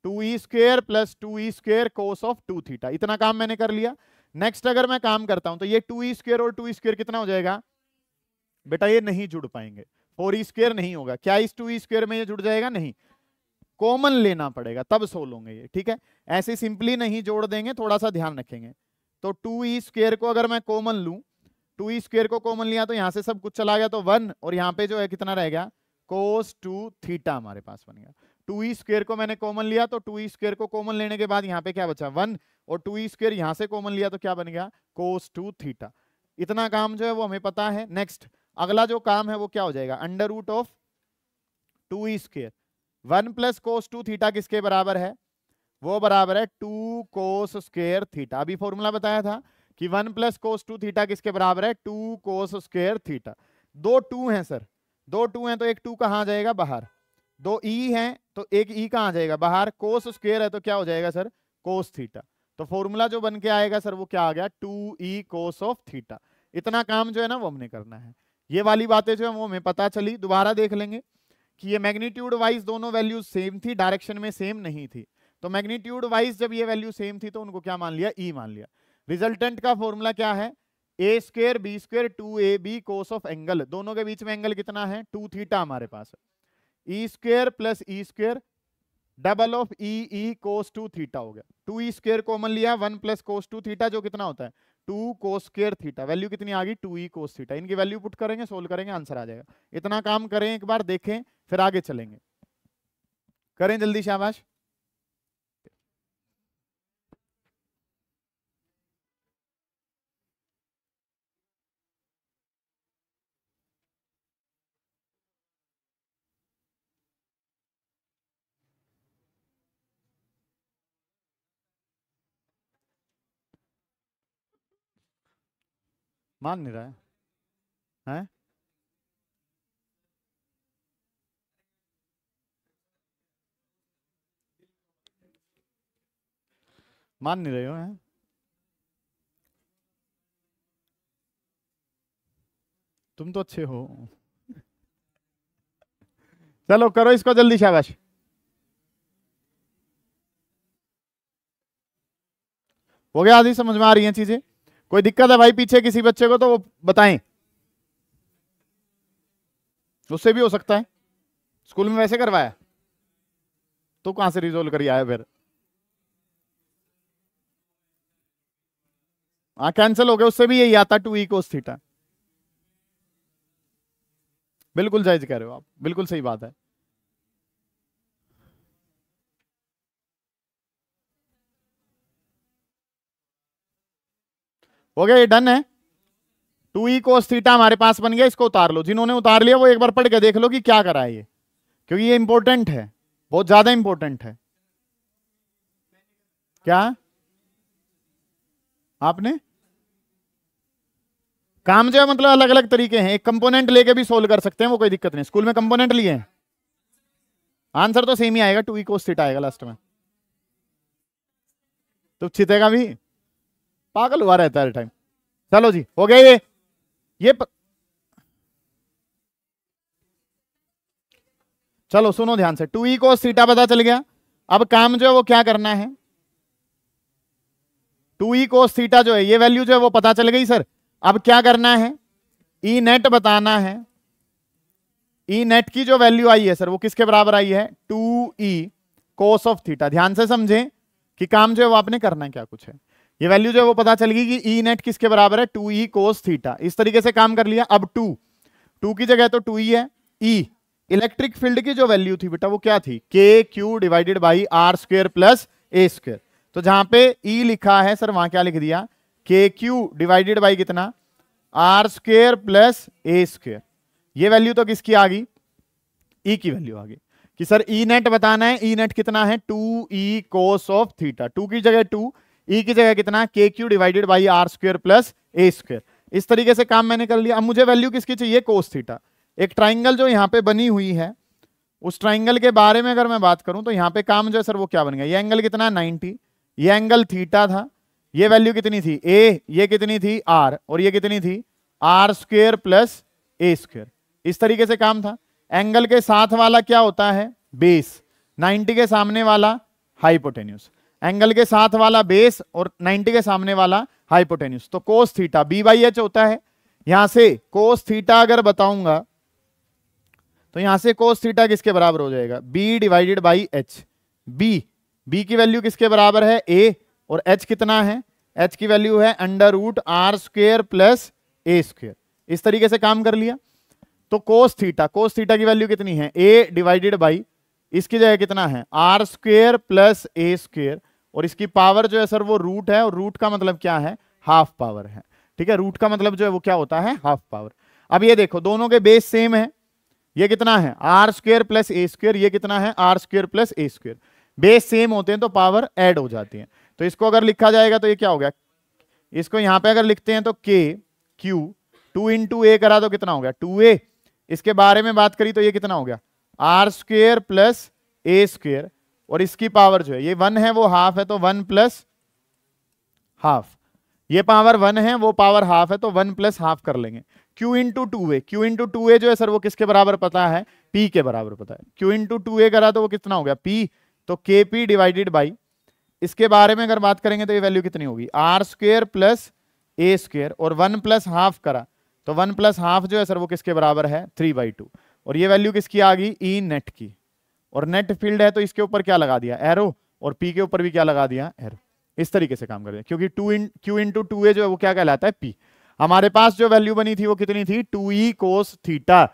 2 E square plus 2 E square cos of 2 theta. इतना काम मैंने कर लिया। नेक्स्ट अगर मैं काम करता हूं तो ये 2 ई स्क्वायर और 2 ई स्क्वायर कितना हो जाएगा, बेटा ये नहीं जुड़ पाएंगे, 4 ई स्क्वायर नहीं होगा। क्या इस 2 ई स्क्वायर में ये जुड़ जाएगा, नहीं, कॉमन लेना पड़ेगा तब सोल्व होंगे ये। ठीक है, ऐसे सिंपली नहीं जोड़ देंगे, थोड़ा सा ध्यान रखेंगे। तो 2 ई स्क्वायर को अगर मैं कॉमन लूं, 2 ई स्क्वायर को कॉमन लिया तो यहां से सब कुछ चला गया तो 1, और यहां पे जो है कितना रह गया, कोस 2 थीटा हमारे पास बन गया। 2 ई स्क्वायर को मैंने कॉमन लिया तो 2 ई स्क्वायर को कॉमन लेने के बाद यहाँ पे क्या बचा, 1, और 2 ई स्क्वायर यहां से कॉमन लिया तो क्या बन गया, कोस 2 थीटा। इतना काम जो है वो हमें पता है। नेक्स्ट अगला जो काम है वो क्या हो जाएगा, under root of 2 E square 1 plus cos 2 theta किसके बराबर है, वो बराबर है 2 कोस स्क्वायर थीटा। अभी फॉर्मूला बताया था कि 1 प्लस कोस 2 थीटा किसके बराबर है, 2 कोस स्क्वायर थीटा। दो 2 हैं सर, दो 2 हैं तो एक 2 कहाँ आ जाएगा, बाहर। दो ई हैं तो एक ई कहाँ आ जाएगा, बाहर। कोस स्क्वायर है तो क्या हो जाएगा सर, कोस थीटा। तो फॉर्मूला जो बन के आएगा सर वो क्या आ गया, 2 ई कोस ऑफ थीटा। इतना काम जो है ना वो हमने करना है। ये वाली बातें जो है वो हमें पता चली। दोबारा देख लेंगे कि ये मैग्नीट्यूड वाइज दोनों वैल्यूज सेम थी, डायरेक्शन में सेम नहीं थी। तो मैग्नीट्यूड वाइज जब ये वैल्यू सेम थी तो उनको क्या मान लिया, ई मान लिया। रिजल्टेंट का फॉर्मूला क्या है, A square B square 2 A B cos of angle, दोनों के बीच में एंगल कितना है, 2 थीटा हमारे पास है। E square plus E square double of E E cos 2 theta हो गया। 2 ई स्क्वायर कॉमन लिया, 1 प्लस कोस 2 थीटा जो कितना होता है 2 कोस स्क्वायर थीटा। वैल्यू कितनी आ गई, 2 ई कोस थीटा। इनकी वैल्यू पुट करेंगे, सोल्व करेंगे, आंसर आ जाएगा। इतना काम करें, एक बार देखें, फिर आगे चलेंगे। करें जल्दी, शाबाश। मान नहीं रहा है, हैं? मान नहीं रहे हो, हैं? तुम तो अच्छे हो। चलो करो इसको जल्दी, शाबाश। हो गया, आधी समझ में आ रही हैं चीजें? कोई दिक्कत है भाई पीछे किसी बच्चे को तो वो बताएं, उससे भी हो सकता है। स्कूल में वैसे करवाया तो कहां से रिजोल्व करी आया फिर? हाँ कैंसिल हो गया, उससे भी यही आता 2e cos थीटा। बिल्कुल जायज कह रहे हो आप, बिल्कुल सही बात है। हो गया, ये डन है। 2e cos थीटा हमारे पास बन गया, इसको उतार लो। जिन्होंने उतार लिया वो एक बार पढ़ के देख लो कि क्या करा है ये, क्योंकि ये इंपॉर्टेंट है, बहुत ज्यादा इंपॉर्टेंट है। क्या आपने काम जो है मतलब अलग अलग तरीके हैं, एक कंपोनेंट लेके भी सोल्व कर सकते हैं, वो कोई दिक्कत नहीं। स्कूल में कंपोनेंट लिए हैं, आंसर तो सेम ही आएगा, 2e cos थीटा आएगा लास्ट में। तो छितेगा भी, पागल हुआ रहता है हर टाइम। चलो जी हो गया ये चलो सुनो ध्यान से, 2e cos थीटा पता चल गया। अब काम जो है वो क्या करना है, 2e cos थीटा जो है ये वैल्यू जो है वो पता चल गई सर। अब क्या करना है, ई नेट बताना है। ई नेट की जो वैल्यू आई है सर वो किसके बराबर आई है, 2e cos ऑफ थीटा। ध्यान से समझें कि काम जो है वो आपने करना क्या कुछ है। ये वैल्यू जो है वो पता चल गई कि ई नेट किसके बराबर है, 2e cos थीटा। इस तरीके से काम कर लिया। अब 2 की जगह तो 2e है। ई इलेक्ट्रिक फील्ड की जो वैल्यू थी बेटा वो क्या थी, K Q divided by are square plus A square. तो जहां पे ई लिखा है सर वहां क्या लिख दिया, के क्यू डिवाइडेड बाई कितना, आर स्क्वायर प्लस ए स्क्वायर। ये वैल्यू तो किसकी आ गई, ई की वैल्यू आ गई कि सर ई नेट बताना है। ई नेट कितना है, 2e cos ऑफ थीटा। 2 की जगह 2, ई की जगह कितना, K Q divided by are square plus A square. इस तरीके से काम मैंने कर लिया। अब मुझे वैल्यू किसकी चाहिए, cos थीटा। एक ट्राइंगल जो यहाँ पे बनी हुई है, उस ट्राइंगल के बारे में अगर मैं बात करूं तो यहाँ पे काम जो है सर वो क्या बन गया, ये एंगल कितना 90, ये एंगल थीटा था। ये वैल्यू कितनी थी ए, ये कितनी थी आर, और ये कितनी थी आर स्क्वायर प्लस ए स्क्वायर। इस तरीके से काम था। एंगल के साथ वाला क्या होता है, बेस। 90 के सामने वाला हाइपोटेन्यूज। एंगल के साथ वाला बेस और 90 के सामने वाला हाइपोटेन्यूज। तो cos theta B by H होता है। यहां से कोस थीटा अगर बताऊंगा तो यहां से कोस थीटा किसके बराबर हो जाएगा, B divided by H. B की वैल्यू किसके बराबर है, ए, और एच कितना है, एच की वैल्यू है under root R square plus ए स्क्वायर। इस तरीके से काम कर लिया। तो कोस थीटा की वैल्यू कितनी है, ए डिवाइडेड बाई, इसकी जगह कितना है आर स्क्वायर प्लस ए स्क्वायर, और इसकी पावर जो है सर वो रूट है, और रूट का मतलब क्या है, हाफ पावर है। ठीक है, रूट का मतलब जो है वो क्या होता है, हाफ पावर। अब ये देखो दोनों के बेस सेम है। ये कितना है आर स्क्वायर प्लस ए स्क्वायर, ये कितना है आर स्क्वायर प्लस ए स्क्वायर। बेस सेम होते हैं तो पावर ऐड हो जाती है। तो इसको अगर लिखा जाएगा तो ये क्या हो गया, इसको यहां पे अगर लिखते हैं तो के क्यू 2 इंटू ए करा तो कितना हो गया 2a। इसके बारे में बात करी तो ये कितना हो गया आर स्क्वायर प्लस ए स्क्वायर, और इसकी पावर जो है ये 1 है वो हाफ है, तो 1 प्लस हाफ। ये पावर 1 है वो पावर हाफ है, तो 1 प्लस हाफ कर लेंगे। Q into 2a, Q into 2a जो है सर वो किसके बराबर पता है, P के बराबर पता है। Q इंटू 2a करा तो वो कितना हो गया P, तो KP डिवाइडेड बाई, इसके बारे में अगर बात करेंगे तो ये वैल्यू कितनी होगी आर स्क्वायर प्लस ए स्क्वायर, और 1 प्लस हाफ करा तो 1 प्लस हाफ जो है सर वो किसके बराबर है 3/2। और ये वैल्यू किसकी आ गई, ई नेट की। और नेट फील्ड है तो इसके ऊपर क्या लगा दिया एरो, और पी के ऊपर भी क्या लगा दिया एरो। इस तरीके से काम कर रहे हैं, क्योंकि Q इंटू 2a जो है वो क्या कहलाता है P। हमारे पास जो वैल्यू बनी थी वो कितनी थी 2e cos थीटा।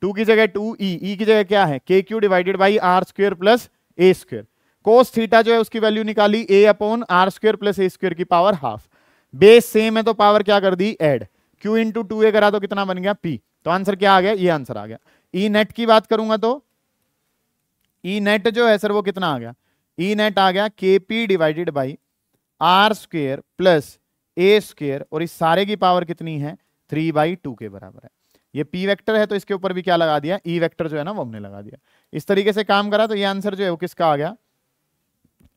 2 की जगह 2e, e की जगह क्या है के Q divided by are square plus A square. Cos theta जो है उसकी वैल्यू निकाली a upon r square plus A square की पावर हाफ। बेस सेम है तो पावर क्या कर दी ऐड। Q इंटू 2a करा तो कितना बन गया P। तो आंसर क्या आ गया, ये आंसर आ गया। ई नेट की बात करूंगा तो ई नेट जो है सर वो कितना आ गया, ई नेट आ गया KP divided by are square plus A square, और इस सारे की पावर कितनी है 3/2 के बराबर है। ये P वेक्टर है तो इसके ऊपर भी क्या लगा दिया, E वेक्टर जो है ना वो हमने लगा दिया। इस तरीके से काम करा तो ये आंसर जो है वो किसका आ गया,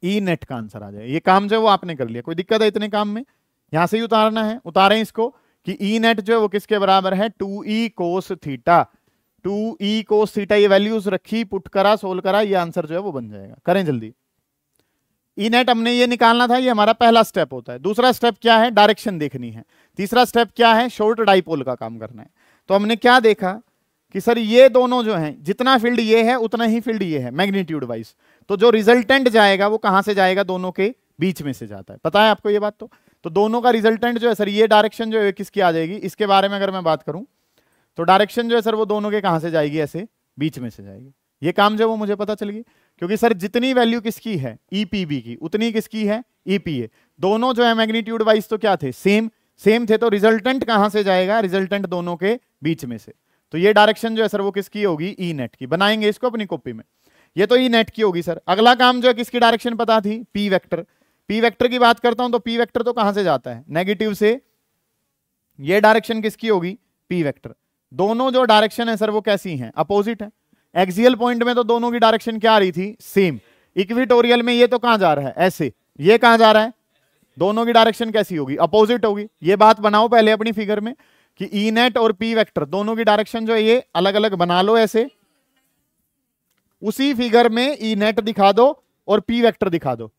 ई नेट का आंसर आ जाए। ये काम जो है वो आपने कर लिया। कोई दिक्कत है इतने काम में, यहां से ही उतारना है, उतारें इसको कि ई नेट जो है वो किसके बराबर है 2e cos theta. 2E cos theta, ये वैल्यूज रखी, पुट करा, सोल्व करा, ये आंसर जो है वो बन जाएगा। करें जल्दी। ई नेट हमने ये निकालना था, ये हमारा पहला स्टेप होता है। दूसरा स्टेप क्या है? डायरेक्शन देखनी है। तीसरा स्टेप क्या है? शॉर्ट डाइपोल का काम करना है। तो हमने क्या देखा कि सर ये दोनों जो हैं, जितना फील्ड ये है उतना ही फील्ड ये है मैग्नीट्यूड वाइज, तो जो रिजल्टेंट जाएगा वो कहां से जाएगा? दोनों के बीच में से जाता है। पता है आपको ये बात? तो दोनों का रिजल्टेंट जो है सर, ये डायरेक्शन जो है किसकी आ जाएगी? इसके बारे में अगर मैं बात करूं तो डायरेक्शन जो है सर वो दोनों के कहां से जाएगी? ऐसे बीच में से जाएगी। ये काम जो है वो मुझे पता चल गई, क्योंकि सर जितनी वैल्यू किसकी है ईपीबी की, उतनी किसकी है ईपीए। दोनों जो है मैग्नीट्यूड वाइज तो क्या थे? सेम थे। तो रिजल्टेंट कहां से जाएगा? रिजल्टेंट दोनों के बीच में से। तो ये डायरेक्शन जो है सर वो किसकी होगी? ई नेट की। बनाएंगे इसको अपनी कॉपी में। ये तो ई नेट की होगी सर। अगला काम जो है किसकी डायरेक्शन पता थी? P vector. पी वेक्टर की बात करता हूं तो पी वेक्टर तो कहां से जाता है? नेगेटिव से। ये डायरेक्शन किसकी होगी? P vector. दोनों जो डायरेक्शन है सर वो कैसी हैं? अपोजिट है। एक्सियल पॉइंट में तो दोनों की डायरेक्शन क्या आ रही थी? सेम। इक्विटोरियल में ये तो कहां जा रहा है? ऐसे। ये कहां जा रहा है? दोनों की डायरेक्शन कैसी होगी? अपोजिट होगी। ये बात बनाओ पहले अपनी फिगर में कि ई नेट और पी वेक्टर दोनों की डायरेक्शन जो है ये अलग अलग बना लो ऐसे। उसी फिगर में ई नेट दिखा दो और पी वेक्टर दिखा दो।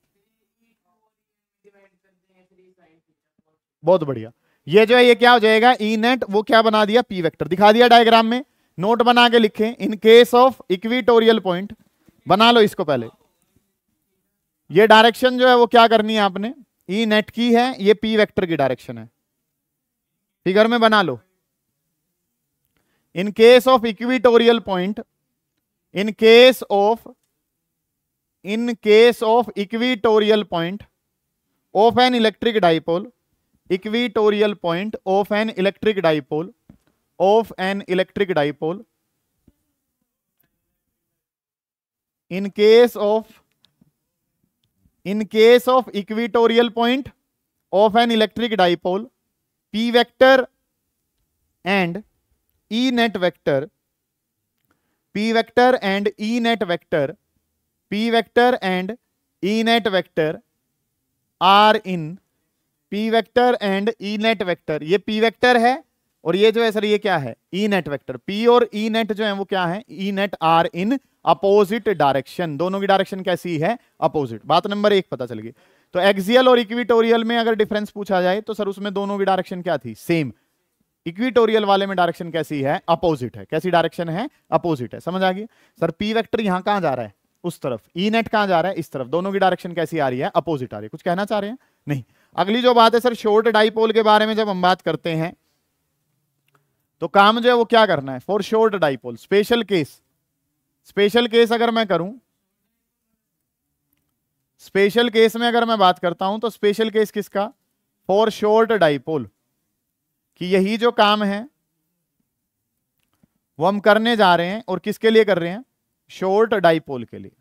बहुत बढ़िया। ये जो है ये क्या हो जाएगा? ई नेट, वो क्या बना दिया? पी वेक्टर दिखा दिया डायग्राम में। नोट बना के लिखें, इन केस ऑफ इक्विटोरियल पॉइंट। बना लो इसको पहले। ये डायरेक्शन जो है वो क्या करनी है आपने? ई नेट की है, ये पी वेक्टर की डायरेक्शन है। फिगर में बना लो। In case of equatorial point, in case of equatorial point of an electric dipole, equatorial point of an electric dipole, of an electric dipole, in case of equatorial point of an electric dipole, p vector and e net vector, p vector and e net vector, p vector and e net vector are in, p vector and e net vector, ये p vector है और ये जो है sir ये क्या है? E net vector. P और ई नेट जो है वो क्या है? E net R in opposite direction. दोनों की डायरेक्शन कैसी है? अपोजिट। बात नंबर 1 पता चल गई। तो एक्सियल और इक्विटोरियल में अगर डिफरेंस पूछा जाए तो सर उसमें दोनों की डायरेक्शन क्या थी? सेम। इक्विटोरियल वाले में डायरेक्शन कैसी है? अपोजिट है। कैसी डायरेक्शन है? अपोजिट है। समझ आ गई सर? पी वेक्टर यहां कहां जा रहा है? उस तरफ। ई नेट कहां जा रहा है? इस तरफ। दोनों की डायरेक्शन कैसी आ रही है? अपोजिट आ रही है। कुछ कहना चाह रहे हैं? नहीं। अगली जो बात है सर, शॉर्ट डाइपोल के बारे में जब हम बात करते हैं तो काम जो है वो क्या करना है? For short dipole special case, special case अगर मैं करूं, स्पेशल केस में अगर मैं बात करता हूं तो स्पेशल केस किसका? For short dipole. कि यही जो काम है वो हम करने जा रहे हैं और किसके लिए कर रहे हैं? शॉर्ट डाइपोल के लिए।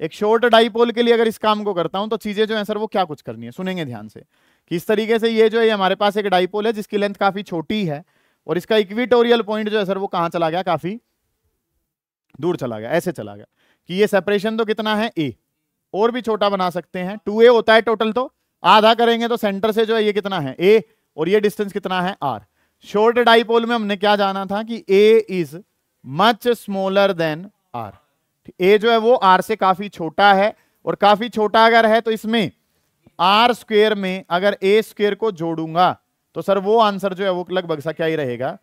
एक शॉर्ट डाइपोल के लिए अगर इस काम को करता हूं तो चीजें जो है सर वो क्या कुछ करनी है? सुनेंगे ध्यान से कि इस तरीके से ये जो है हमारे पास एक डाइपोल है जिसकी लेंथ काफी छोटी है और इसका इक्विटोरियल पॉइंट जो है सर वो कहां चला गया? काफी दूर चला गया। ऐसे चला गया कि ये सेपरेशन तो कितना है? ए। और भी छोटा बना सकते हैं, 2a होता है टोटल, तो आधा करेंगे तो सेंटर से जो है ये कितना है? ए। और ये डिस्टेंस कितना है? आर। शॉर्ट डाइपोल में हमने क्या जाना था कि A is much smaller than R. A जो है वो आर से काफी छोटा है और काफी छोटा अगर है तो इसमें आर स्क्वेयर में अगर ए स्क्वेयर को जोड़ूंगा तो सर वो आंसर जो है वो लगभग सा क्या ही रहेगा?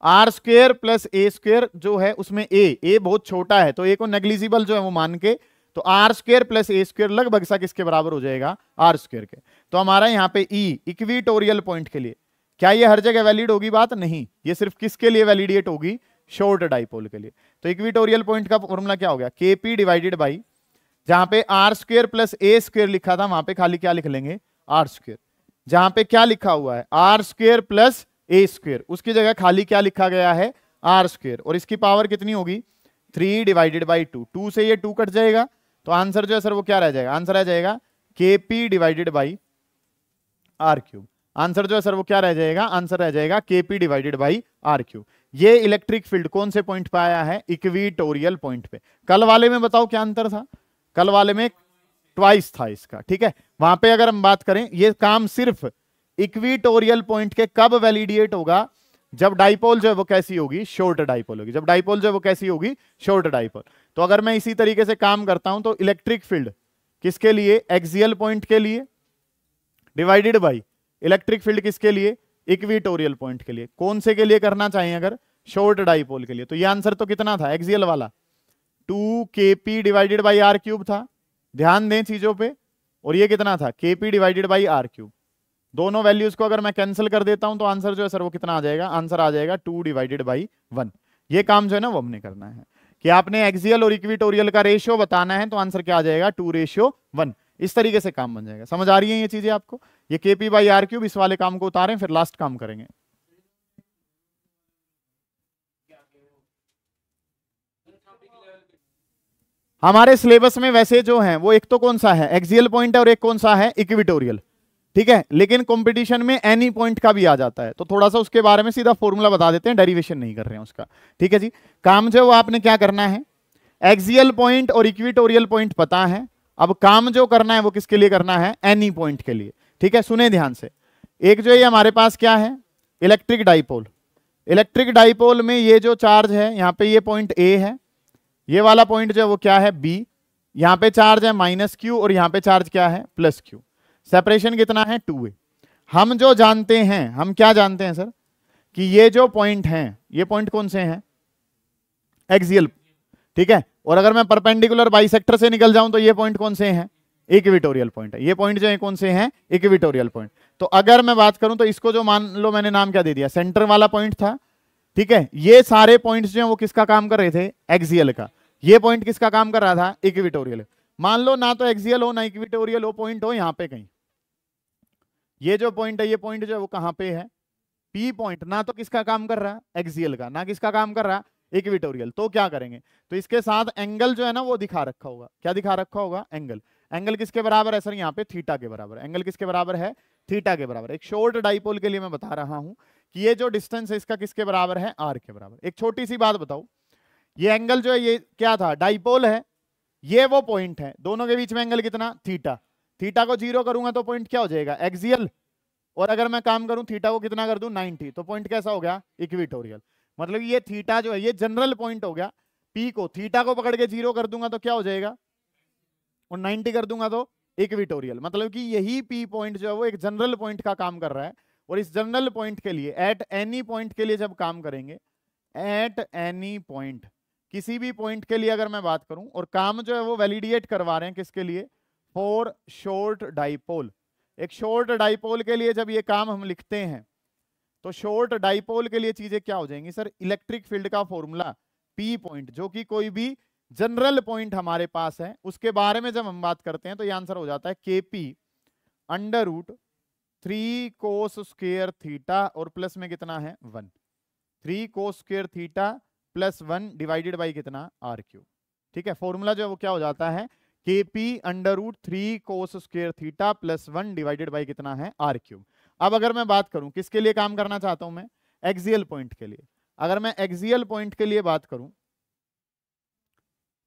R square plus a square जो है उसमें ए बहुत छोटा है तो ए को नेग्लिजिबल जो है वो मान के, तो r square plus a square लगभग सा किसके बराबर हो जाएगा? आर स्क्वेयर के। तो हमारा यहाँ पे ई इक्विटोरियल पॉइंट के लिए, क्या ये हर जगह वैलिड होगी? बात नहीं। ये सिर्फ किसके लिए वैलिडेट होगी? शॉर्ट डाइपोल के लिए। तो इक्विटोरियल पॉइंट का फॉर्मूला क्या हो गया? के पी डिवाइडेड बाई, जहां पे r square plus a square लिखा था वहां पे खाली क्या लिख लेंगे? R square. जहां पे क्या लिखा हुआ है? R square plus a square, उसकी जगह खाली क्या लिखा गया है? R square. और इसकी पावर कितनी होगी? 3 डिवाइडेड बाई 2। 2 से ये 2 कट जाएगा तो आंसर जो है सर वो क्या रह जाएगा? आंसर रह जाएगा k p divided by r cube. Answer जो है सर वो क्या रह जाएगा? आंसर रह जाएगा k p divided by r cube. ये इलेक्ट्रिक फील्ड कौन से पॉइंट पे आया है? इक्विटोरियल पॉइंट पे। कल वाले में बताओ क्या अंतर था? कल वाले में ट्वाइस था इसका, ठीक है। वहां पे अगर हम बात करें, ये काम सिर्फ इक्विटोरियल पॉइंट के कब वैलिडेट होगा? जब डाइपोल जो है वो कैसी होगी, शॉर्ट डाइपोल होगी। जब डाइपोल जो है वो कैसी होगी, शॉर्ट डाइपोल। तो अगर मैं इसी तरीके से काम करता हूं तो इलेक्ट्रिक फील्ड किसके लिए, एक्सियल पॉइंट के लिए, डिवाइडेड बाई इलेक्ट्रिक फील्ड किसके लिए, इक्विटोरियल पॉइंट के लिए। कौन से के लिए करना चाहिए, अगर शॉर्ट डाइपोल के लिए। तो ये आंसर तो कितना था एक्सियल वाला, 2kp divided by r cube था। ध्यान दें चीजों पे। और ये कितना था, kp divided by r cube. दोनों वैल्यूज को अगर मैं कैंसिल कर देता हूं तो आंसर जो है सर वो कितना आ जाएगा, आंसर आ जाएगा 2 डिवाइडेड बाई 1। ये काम जो है ना वो हमने करना है कि आपने एक्सियल और इक्विटोरियल का रेशियो बताना है, तो आंसर क्या आ जाएगा, 2:1। इस तरीके से काम बन जाएगा। समझ आ रही है ये चीजें आपको। ये kp बाई आर क्यूब, इस वाले काम को उतारें फिर लास्ट काम करेंगे। हमारे सिलेबस में वैसे जो है वो एक तो कौन सा है, एक्सियल पॉइंट है, और एक कौन सा है, इक्विटोरियल। ठीक है, लेकिन कंपटीशन में एनी पॉइंट का भी आ जाता है, तो थोड़ा सा उसके बारे में सीधा फॉर्मूला बता देते हैं, डेरिवेशन नहीं कर रहे हैं उसका। ठीक है जी। काम जो वो आपने क्या करना है, एक्सियल पॉइंट और इक्विटोरियल पॉइंट पता है। अब काम जो करना है वो किसके लिए करना है, एनी पॉइंट के लिए। ठीक है, सुने ध्यान से। एक जो ये हमारे पास क्या है, इलेक्ट्रिक डाइपोल। इलेक्ट्रिक डाइपोल में ये जो चार्ज है, यहाँ पे ये पॉइंट ए है, ये वाला पॉइंट जो है वो क्या है, बी। यहाँ पे चार्ज है -q और यहाँ पे चार्ज क्या है, +q। सेपरेशन कितना है, 2a। हम जो जानते हैं, हम क्या जानते हैं सर, कि ये जो पॉइंट हैं, ये पॉइंट कौन से हैं, एक्सियल। ठीक है, और अगर मैं परपेंडिकुलर बाइसेक्टर से निकल जाऊं तो ये पॉइंट कौन से हैं, इक्विटोरियल पॉइंट है। ये पॉइंट जो है कौन से हैं, इक्विटोरियल पॉइंट। तो अगर मैं बात करूं तो इसको जो मान लो मैंने नाम क्या दे दिया, सेंटर वाला पॉइंट था। ठीक है, ये सारे पॉइंट्स जो हैं वो किसका काम कर रहे थे, एक्सियल का। ये पॉइंट किसका काम कर रहा था, इक्विटोरियल। मान लो ना तो एक्सियल हो ना इक्विटोरियल हो, पॉइंट हो यहां पे कहीं। ये जो पॉइंट है, ये पॉइंट जो है वो कहां पे है, पी पॉइंट। ना तो किसका काम कर रहा है, एक्सियल का, ना किसका काम कर रहा है, इक्विटोरियल। तो क्या करेंगे, तो इसके साथ एंगल जो है ना वो दिखा रखा होगा। क्या दिखा रखा होगा, एंगल। एंगल किसके बराबर है सर, यहाँ पे थीटा के बराबर। एंगल किसके बराबर है, थीटा के बराबर। एक शॉर्ट डाइपोल के लिए मैं बता रहा हूं कि ये जो डिस्टेंस है इसका किसके बराबर है, आर के बराबर। एक छोटी सी बात बताओ, ये एंगल जो है ये क्या था, डाइपोल है, ये वो पॉइंट है, दोनों के बीच में एंगल कितना, थीटा। थीटा को 0 करूंगा तो पॉइंट क्या हो जाएगा, एक्सियल। और अगर मैं काम करूं थीटा को कितना कर दूं, 90, तो पॉइंट कैसा हो गया, इक्विटोरियल। मतलब ये थीटा जो है ये जनरल पॉइंट हो गया। पी को, थीटा को पकड़ के 0 कर दूंगा तो क्या हो जाएगा, और 90 कर दूंगा तो इक्विटोरियल। मतलब कि यही पी पॉइंट जो है वो एक जनरल पॉइंट का काम कर रहा है। और इस जनरल पॉइंट के लिए, एट एनी पॉइंट के लिए जब काम करेंगे, एट एनी पॉइंट, किसी भी पॉइंट के लिए अगर मैं बात करूं, और काम जो है वो वैलिडेट करवा रहे हैं किसके लिए, फॉर शॉर्ट डाइपोल। एक शॉर्ट डाइपोल के लिए जब ये काम हम लिखते हैं तो शॉर्ट डाइपोल के लिए चीजें क्या हो जाएंगी सर, इलेक्ट्रिक फील्ड का फॉर्मूला पी पॉइंट, जो कि कोई भी जनरल पॉइंट हमारे पास है, उसके बारे में जब हम बात करते हैं तो ये आंसर हो जाता है kp √3 cos स्क्वायर थीटा, और प्लस में कितना है 1, 3 cos square theta +1 divided by कितना, आर क्यूब। ठीक है, फॉर्मूला जो है वो क्या हो जाता है, kp √3 cos square theta +1 divided by कितना है, आर क्यूब। अब अगर मैं बात करूं किसके लिए काम करना चाहता हूं मैं, एक्सियल पॉइंट के लिए। अगर मैं एक्सियल पॉइंट के लिए बात करूं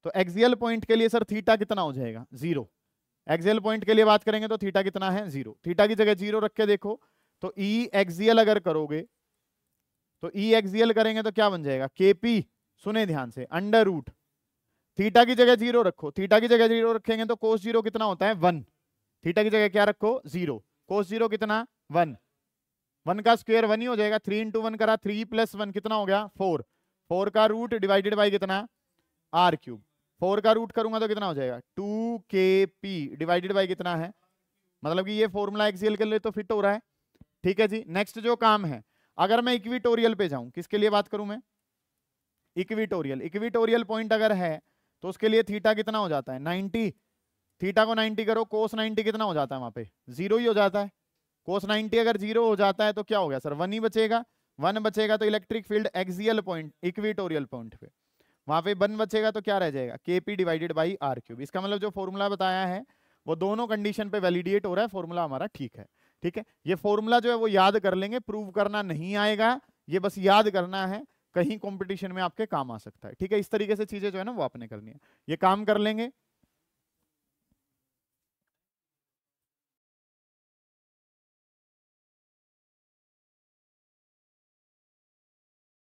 तो एक्सियल पॉइंट के लिए सर थीटा कितना हो जाएगा, 0। एक्सियल पॉइंट के लिए बात करेंगे तो थीटा कितना है, 0। थीटा की जगह 0 रख के देखो तो ई एक्सियल अगर करोगे तो ई एक्सियल करेंगे तो क्या बन जाएगा, kp, सुने ध्यान से, √ थीटा की जगह 0 रखो। थीटा की जगह 0 रखेंगे तो cos 0 कितना होता है, 1। थीटा की जगह क्या रखो, 0। cos 0 कितना, 1। 1 का स्क्वायर 1 ही हो जाएगा। 3 × 1 करा, 3 + 1 कितना हो गया, 4। 4 का रूट डिवाइडेड बाई कितना, आर क्यूब। 4 का रूट करूंगा तो कितना हो जाएगा, 2kp डिवाइडेड बाई कितना है, मतलब कि ये फॉर्मूला एक्सियल के लिए तो फिट हो रहा है। ठीक है जी। नेक्स्ट जो काम है, अगर मैं इक्विटोरियल पे जाऊं, किसके लिए बात करूं मैं, इक्विटोरियल। इक्विटोरियल पॉइंट अगर है तो उसके लिए थीटा कितना हो जाता है, 90। थीटा को 90 करो, cos 90 कितना हो जाता है, वहां पे 0 ही हो जाता है। cos 90 अगर 0 हो जाता है तो क्या हो गया सर, 1 ही बचेगा। 1 बचेगा तो electric field axial point, equatorial point पे, वहां पे 1 बचेगा तो क्या रह जाएगा, kp divided by r cube. इसका मतलब जो फॉर्मूला बताया है वो दोनों कंडीशन पे वैलिडेट हो रहा है, फॉर्मूला हमारा ठीक है। ठीक है, ये फॉर्मूला जो है वो याद कर लेंगे, प्रूव करना नहीं आएगा, ये बस याद करना है, कहीं कंपटीशन में आपके काम आ सकता है। ठीक है, इस तरीके से चीजें जो है ना वो आपने करनी है। ये काम कर लेंगे।